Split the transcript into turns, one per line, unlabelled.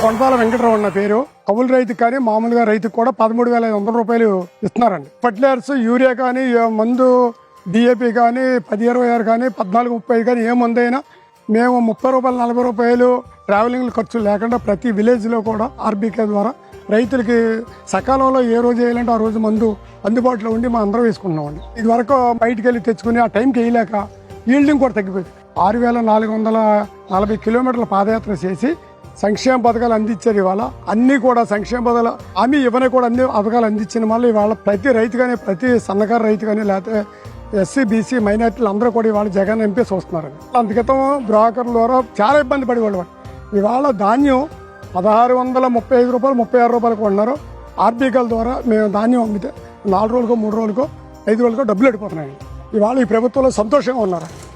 కొండపాల వెంకటరావు నా పేరు. కౌలు రైతుకు కానీ మామూలుగా రైతుకు కూడా 13,500 రూపాయలు ఇస్తున్నారండి. ఫర్టిలైజర్స్, యూరియా కానీ, మందు డిఏపి కానీ, 10-26 కానీ, 14-35 కానీ ఏ మందు అయినా మేము 30 రూపాయలు, 40 రూపాయలు ట్రావెలింగ్ ఖర్చు లేకుండా ప్రతి విలేజ్లో కూడా ఆర్బీకే ద్వారా రైతులకి సకాలంలో ఏ రోజు వేయాలంటే ఆ రోజు మందు అందుబాటులో ఉండి మా అందరం వేసుకున్నామండి. ఇది వరకు బయటికి వెళ్ళి తెచ్చుకుని ఆ టైంకి వేయలేక ఈల్డింగ్ కూడా తగ్గిపోయింది. 6,440 కిలోమీటర్ల పాదయాత్ర చేసి సంక్షేమ పథకాలు అందించారు. ఇవాళ అన్నీ కూడా సంక్షేమ పథకాలు హామీ ఇవ్వని కూడా అన్ని పథకాలు అందించిన వల్ల ఇవాళ ప్రతి రైతు కానీ, ప్రతి సన్నకారు రైతు కానీ, లేకపోతే ఎస్సీ, బీసీ, మైనార్టీలు అందరూ కూడా ఇవాళ జగన్ ఎంపీ చూస్తున్నారండి. అందుకితం బ్రోకర్ల ద్వారా చాలా ఇబ్బంది పడేవాళ్ళు. ఇవాళ ధాన్యం 1,635 రూపాయలు, 36 రూపాయలకు కొన్నారు. ఆర్బీకేల ద్వారా మేము ధాన్యం అమ్మితే 4 రోజులకో, 3 రోజులకో, 5 రోజులకో డబ్బులు వెళ్ళిపోతున్నాయి. ఇవాళ ఈ ప్రభుత్వంలో సంతోషంగా ఉన్నారు.